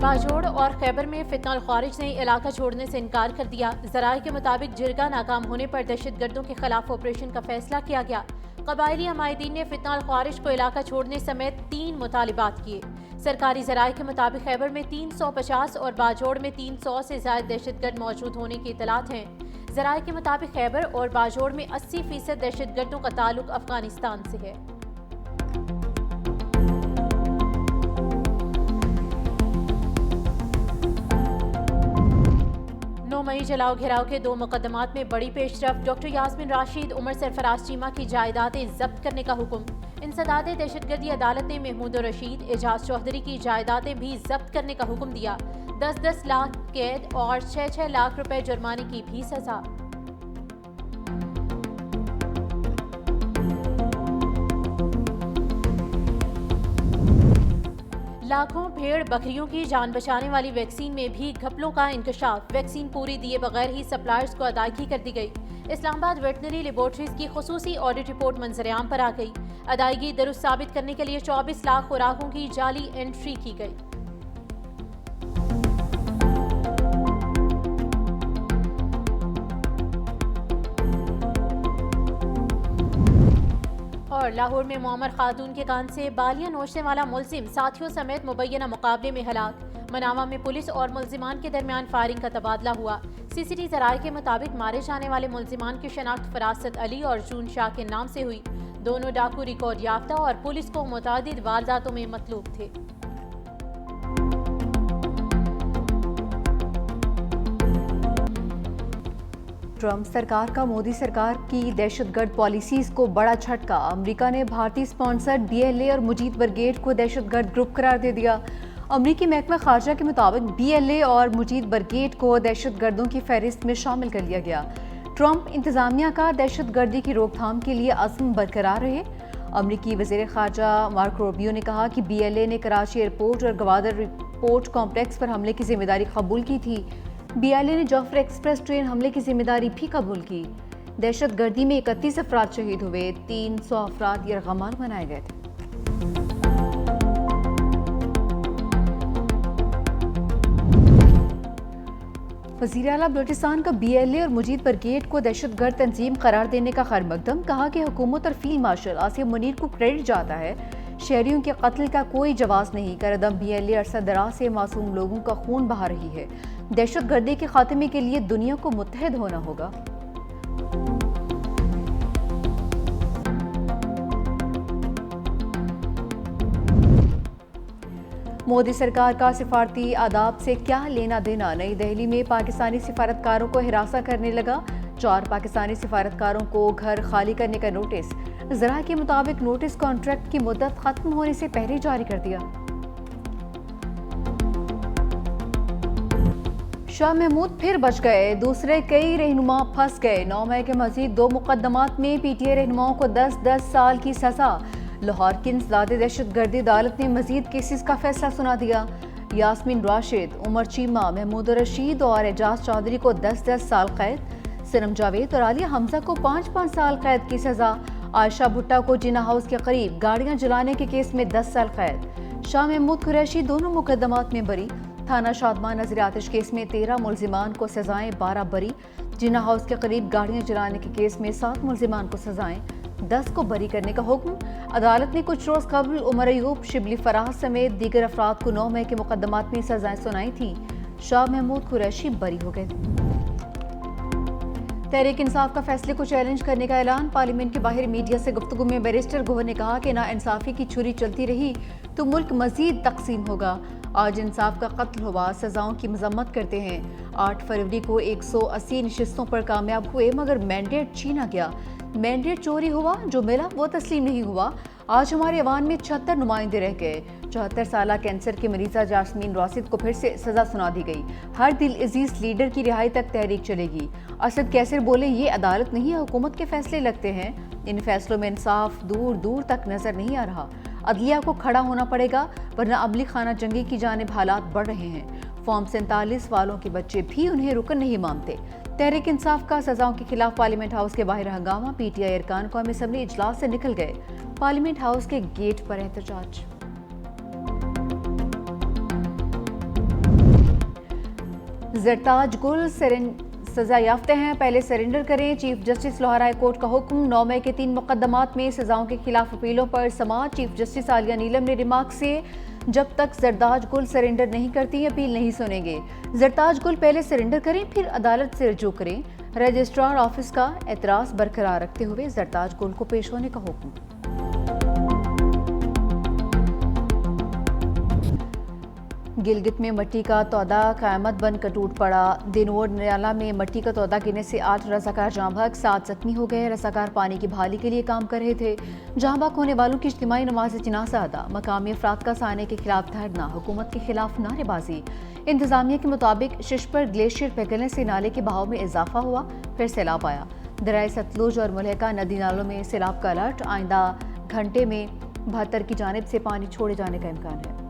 बाजोड़ और खैबर में फितनाल खारिज ने इलाका छोड़ने से इनकार कर दिया। ज़राए के मुताबिक जिरगा नाकाम होने पर दहशतगर्दों के खिलाफ ऑपरेशन का फैसला किया गया। कबायली हमायदीन ने फितनाल खारिज को इलाका छोड़ने समेत 3 मुतालिबात किए। सरकारी ज़राए के मुताबिक खैबर में 350 और बाजोड़ में 300 से ज़ायद दहशतगर्द मौजूद होने की इतलात हैं। ज़राए के मुताबिक खैबर और बाजोड़ में 80% दहशतगर्दों का ताल्लुक अफगानिस्तान से है। 9 मई जलाओ घिराव के 2 मुकदमात में बड़ी पेशरफ। डॉक्टर यास्मीन राशिद, उमर सरफराज चीमा की जायदादें जब्त करने का हुक्म। इंसदाद दहशतगर्दी अदालत ने महमूद रशीद, एजाज चौधरी की जायदादें भी जब्त करने का हुक्म दिया। 10-10 लाख कैद और 6-6 लाख रुपए जुर्माने की भी सजा। लाखों भेड़ बकरियों की जान बचाने वाली वैक्सीन में भी घपलों का इंकशाफ। वैक्सीन पूरी दिए बगैर ही सप्लायर्स को अदायगी कर दी गई। इस्लामाबाद वेटनरी लेबोरेटरीज की खुसूसी ऑडिट रिपोर्ट मंजरेआम पर आ गई। अदायगी दुरुस्त साबित करने के लिए 24 लाख खुराकों की जाली एंट्री की गई। और लाहौर में मोअम्मर खातून के कान से बालियां नोचने वाला मुलजिम साथियों समेत मुबैना मुकाबले में हलाक। मनावा में पुलिस और मुलजिमान के दरमियान फायरिंग का तबादला हुआ। सीसीटीवी ज़राए के मुताबिक मारे जाने वाले मुलजिमान की शनाख्त फरासत अली और जून शाह के नाम से हुई। दोनों डाकू रिकॉर्ड याफ्ता और पुलिस को मुतादिद वारदातों में मतलूब थे। ट्रंप सरकार का मोदी सरकार की दहशतगर्द पॉलिसीज को बड़ा झटका। अमेरिका ने भारतीय स्पॉन्सर्ड BLA और मुजीद ब्रिगेड को दहशतगर्द ग्रुप करार दे दिया। अमेरिकी महकमा खारजा के मुताबिक BLA और मुजीद ब्रिगेड को दहशतगर्दों की फहरिस्त में शामिल कर लिया गया। ट्रंप इंतजामिया का दहशतगर्दी की रोकथाम के लिए अज़्म बरकरार रहे। अमेरिकी वज़ीर खारजा मार्को रूबियो ने कहा कि BLA ने कराची एयरपोर्ट और गवादर पोर्ट कॉम्प्लेक्स पर हमले की जिम्मेदारी कबूल की थी। BLA ने जाफर एक्सप्रेस ट्रेन हमले की जिम्मेदारी भी कबूल की। दहशतगर्दी में 31 अफराद शहीद हुए, 300 अफराद यरगमाल बनाए गए थे। वज़ीर आला बलूचिस्तान का BLA और मुजीद ब्रिगेड को दहशतगर्द तंजीम करार देने का खैर मकदम। कहा कि हुकूमत और फील्ड मार्शल आसिम मुनीर को क्रेडिट जाता है। शहरियों के कत्ल का कोई जवाब नहीं। करदम BLA अरसा दराज से मासूम लोगों का खून बहा रही है। दहशतगर्दी के खात्मे के लिए दुनिया को मुत्तहिद होना होगा। मोदी सरकार का सिफारती आदाब से क्या लेना देना। नई दिल्ली में पाकिस्तानी सिफारतकारों को हिरासा करने लगा। 4 पाकिस्तानी सिफारतकारों को घर खाली करने का नोटिस। ज़रा के मुताबिक नोटिस कॉन्ट्रैक्ट की मुद्दत खत्म होने से पहले जारी कर दिया। शाह महमूद फिर बच गए, दूसरे कई रहनुमा फंस गए। 9 मई के मजीद 2 मुकदमात में PTI रहनुमाओं को 10-10 साल की सजा। लाहौर की इंसदाद दहशतगर्दी अदालत ने मजीद केसेस का फैसला सुना दिया। यास्मीन राशिद, उमर चीमा, महमूद रशीद और एजाज चौधरी को 10-10 साल कैद। सनम जावेद और आलिया हमजा को 5-5 साल कैद की सजा। आयशा भुट्टा को जिना हाउस के करीब गाड़ियां जलाने के केस में 10 साल कैद। शाह महमूद कुरैशी दोनों मुकदमात में बरी। थाना शादमान नजर आतिश केस में 13 मुलजिमान को सजाएं, 12 बरी। जिना हाउस के करीब गाड़ियां जलाने के केस में 7 मुलजिमान को सजाएं, 10 को बरी करने का हुक्म। अदालत ने कुछ रोज कबल उमर अयूब, शिबली फराह समेत दीगर अफराद को 9 मई के मुकदमात में सजाएं सुनाई थी। शाह महमूद कुरैशी बरी हो गए। तहरीक इंसाफ का फैसले को चैलेंज करने का ऐलान। पार्लियामेंट के बाहर मीडिया से गुफ्तगू में बैरिस्टर गोहर ने कहा कि नाइंसाफी की छुरी चलती रही तो मुल्क मजीद तकसीम होगा। आज इंसाफ का कत्ल हुआ, सजाओं की मजम्मत करते हैं। 8 फरवरी को 180 नशिस्तों पर कामयाब हुए मगर मैंडेट छीना गया। मैंडेट चोरी हुआ, जो मिला वो तस्लीम नहीं हुआ। आज हमारे अवान में 76 नुमाइंदे रह गए। 74 साल कैंसर की मरीजा यास्मीन राशिद को फिर से सजा सुना दी गई। हर दिल अजीज लीडर की रिहाई तक तहरीक चलेगी। असद कैसर बोले, ये अदालत नहीं है, हुकूमत के फैसले लगते हैं। इन फैसलों में इंसाफ दूर दूर तक नजर नहीं आ रहा। अदलिया को खड़ा होना पड़ेगा वरना अमली खाना जंगी की जानिब हालात बढ़ रहे हैं। फॉर्म 47 वालों के बच्चे भी उन्हें रुकन नहीं मानते। तहरीक इंसाफ का सजाओं के खिलाफ पार्लियामेंट हाउस के बाहर हंगामा। PTI अरकान कौमी असम्बली इजलास से निकल गए। पार्लियामेंट हाउस के गेट पर एहतजाज। जरताज गुल सजा याफ्ते हैं, पहले सरेंडर करें। Chief justice Lahore high court का हुक्म। 9 मई के 3 मुकदमात में सजाओं के खिलाफ अपीलों पर समाअत। चीफ जस्टिस आलिया नीलम ने रिमार्क से जब तक जरताज गुल सरेंडर नहीं करती अपील नहीं सुनेंगे। जरताज गुल पहले सरेंडर करें फिर अदालत से रजू करें। रजिस्ट्रार ऑफिस का एतराज बरकरार रखते हुए जरताज गुल को पेश होने का हुक्म। गिलगित में मट्टी का तौदा क़यामत बनकर टूट पड़ा। दिनोर नियाला में मट्टी का तौदा गिरने से 8 रज़ाकार जाँ भाग, 7 जख्मी हो गए। रज़ाकार पानी की बहाली के लिए काम कर रहे थे। जाँ भाग होने वालों की इज्तिमाई नमाज जनाजा अदा। मकामी अफराद का साने के खिलाफ धरना, हुकूमत के खिलाफ नारेबाजी। इंतजामिया के मुताबिक शिशपर ग्लेशियर पिघलने से नाले के बहाव में इजाफा हुआ, फिर सैलाब आया। दरियाए सतलुज और मुलहका नदी नालों में सैलाब का अलर्ट। आइंदा घंटे में 72 की जानिब से पानी छोड़े जाने का इम्कान है।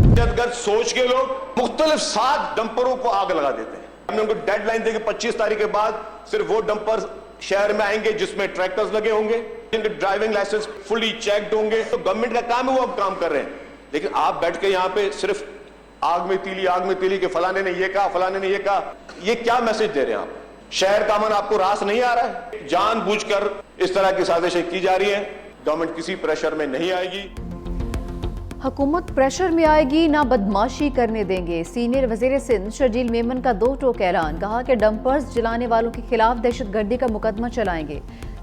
दहशतगर्द सोच के लोग मुख्तलिफ 7 डंपरों को आग लगा देते हैं। हमने उनको डेडलाइन दी कि 25 तारीख के बाद सिर्फ वो डंपर शहर में आएंगे जिसमें ट्रैक्टर्स लगे होंगे, जिनके ड्राइविंग लाइसेंस फुली चेक्ड होंगे। तो गवर्नमेंट का काम है, वो अब काम कर रहे हैं। लेकिन आप बैठ के यहाँ पे सिर्फ आग में तीली के फलाने ने ये कहा, फलाने ने ये कहा, ये क्या मैसेज दे रहे हैं आप? शहर का अमन आपको रास नहीं आ रहा है? जानबूझकर इस तरह की साजिशें की जा रही हैं। गवर्नमेंट किसी प्रेशर में नहीं आएगी। हुकूमत प्रेशर में आएगी, ना बदमाशी करने देंगे। सीनियर वजीर सिंध शर्जील मेमन का 2 टोक ऐलान। कहा कि डंपर्स जलाने वालों के खिलाफ दहशतगर्दी का मुकदमा चलाएंगे।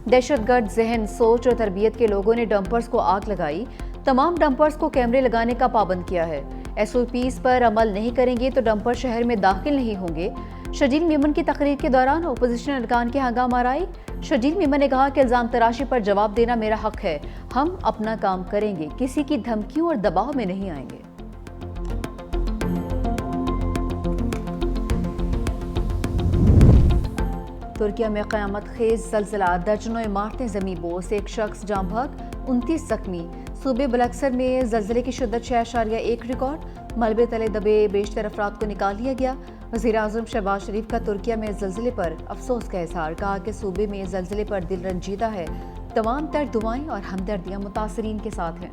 दहशतगर्द जहन, सोच और तरबियत के लोगों ने डंपर्स को आग लगाई। तमाम डंपर्स को कैमरे लगाने का पाबंद किया है। SOPs पर अमल नहीं करेंगे तो डंपर शहर में दाखिल नहीं होंगे। शर्जील मेमन की तकरीर के दौरान अपोजिशन अरकान के हंगामा आराई। शर्जील मेमन ने कहा कि इल्जाम तराशी पर जवाब देना मेरा हक है। हम अपना काम करेंगे, किसी की धमकियों और दबाव में नहीं आएंगे। तुर्किया में क़यामत खेज ज़लज़ला, दर्जनों इमारतें ज़मीं बोस, 1 शख्स जाँ भाग, 29 जख्मी। सूबे बलक्सर में ज़लज़ले की शिद्दत 6.1 रिकॉर्ड। मलबे तले दबे बेशतर अफराद को निकाल लिया गया। वज़ीर आज़म शहबाज शरीफ का तुर्किया में ज़लज़ले पर अफसोस का इज़हार। कहा कि सूबे में ज़लज़ले पर दिल रंजीदा है। तमाम तर दुआएं और हमदर्दियाँ मुतासरीन के साथ हैं।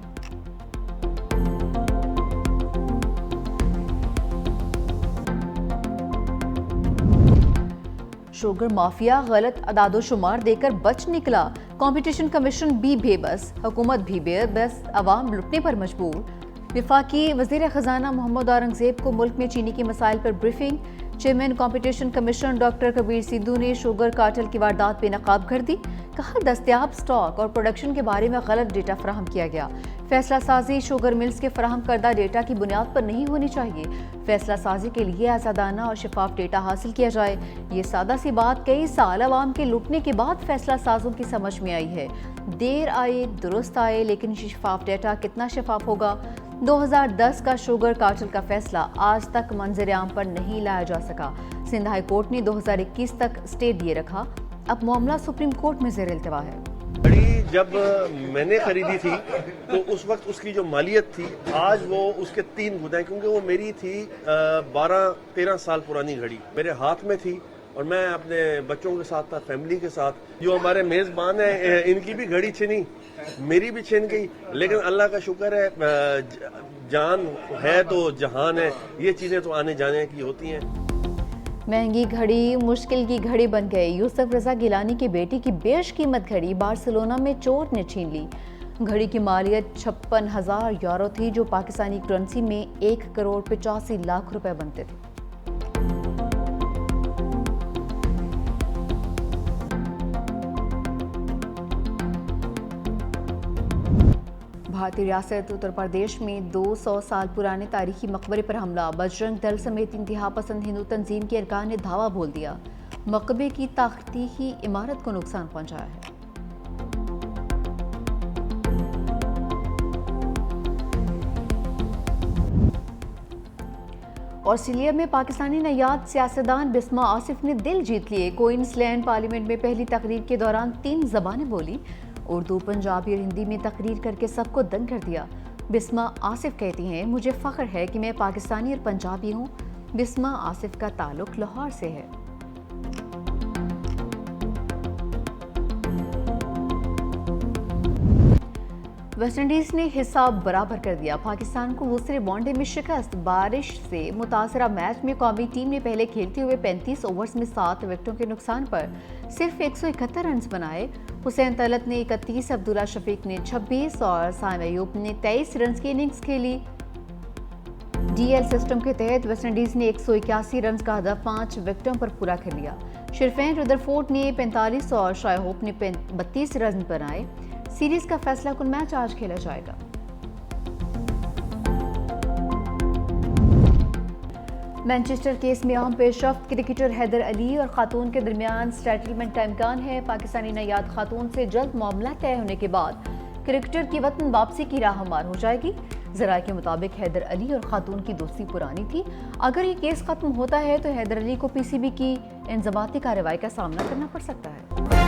शुगर माफिया गलत अदादोशुमार देकर बच निकला। कंपटीशन कमीशन भी बेबस, हुकूमत भी बेबस, अवाम लुटने पर मजबूर। वफाकी वज़ीर ख़जाना मोहम्मद औरंगज़ेब को मुल्क में चीनी के मसाइल पर briefing. Chairman competition commission doctor Kabir Sidhu ने शुगर कार्टेल की वारदात बेनकाब कर दी। कहा दस्तयाब स्टॉक और प्रोडक्शन के बारे में गलत डेटा फराहम किया गया। फैसला साजी शुगर मिल्स के फराहम करदा डेटा की बुनियाद पर नहीं होनी चाहिए। फैसला साजी के लिए आज़ादाना और शफाफ डेटा हासिल किया जाए। ये सादा सी बात कई साल अवाम के लुटने के बाद फैसला साजों की समझ में आई है। देर आए दुरुस्त आए, लेकिन शफाफ डेटा कितना शफाफ होगा? 2010 का शुगर कार्टेल का फैसला आज तक मंजर आम पर नहीं लाया जा सका। सिंध हाई कोर्ट ने 2021 तक स्टे दिए रखा। अब मामला सुप्रीम कोर्ट में ज़ेर इल्तिवा है। घड़ी जब मैंने खरीदी थी तो उस वक्त उसकी जो मालियत थी, आज वो उसके 3 गुना है, क्योंकि वो मेरी थी 12-13 साल पुरानी घड़ी मेरे हाथ में थी और मैं अपने बच्चों के साथ था, फैमिली के साथ। जो हमारे मेज़बान हैं इनकी भी घड़ी छिनी, मेरी भी छिन गई, लेकिन अल्लाह का शुक्र है जान है तो जहान है। ये चीज़ें तो आने जाने की होती हैं। महंगी घड़ी मुश्किल की घड़ी बन गई। यूसुफ रजा गिलानी की बेटी की बेशकीमत घड़ी बार्सिलोना में चोर ने छीन ली। घड़ी की मालियत 56,000 यूरो थी, जो पाकिस्तानी करेंसी में 1 करोड़ 85 लाख रुपए बनते थे। भारतीय रियासत उत्तर प्रदेश में 200 साल पुराने तारीखी मकबरे पर हमला। बजरंग दल समेत इंतहा पसंद हिंदू तंजीम के अरकान ने धावा बोल दिया। मकबरे की तारीखी इमारत को नुकसान पहुंचाया है। ऑस्ट्रेलिया में पाकिस्तानी नयाद सियासतदान बिस्मा आसिफ ने दिल जीत लिए। क्वींसलैंड पार्लियामेंट में पहली तकरीर के दौरान 3 ज़बानें बोली। उर्दू, पंजाबी और हिंदी में तकरीर करके सबको दंग कर दिया। बिस्मा आसिफ कहती हैं, मुझे फ़ख्र है कि मैं पाकिस्तानी और पंजाबी हूँ। बिस्मा आसिफ का ताल्लुक लाहौर से है। वेस्टइंडीज ने हिसाब बराबर कर दिया। पाकिस्तान को दूसरे वनडे में शिकस्त। बारिश से मुतासरा मैच में कौमी टीम ने पहले खेलते हुए 35 ओवर्स में 7 विकेटों के नुकसान पर सिर्फ 171 रन बनाए। हुसैन तलत ने 31, अब्दुल्ला शफीक ने 26 और साइम अयूब ने 23 रन की इनिंग्स खेली। डीएल सिस्टम के तहत वेस्टइंडीज ने 181 रन का हदफ 5 विकेटों पर पूरा कर लिया। शिरफेन रुदरफोर्ड ने 45 और शाय होप ने 32 रन बनाए। सीरीज का फैसला कुल मैच आज खेला जाएगा। मैनचेस्टर केस में अहम पेशरफ्त। क्रिकेटर हैदर अली और खातून के दरमियान सेटलमेंट का इम्कान है। पाकिस्तानी नयाद खातून से जल्द मामला तय होने के बाद क्रिकेटर की वतन वापसी की राह हमार हो जाएगी। ज़राए के मुताबिक हैदर अली और खातून की दोस्ती पुरानी थी। अगर ये केस खत्म होता है तो हैदर अली को पीसीबी की इंज़माती कार्रवाई का सामना करना पड़ सकता है।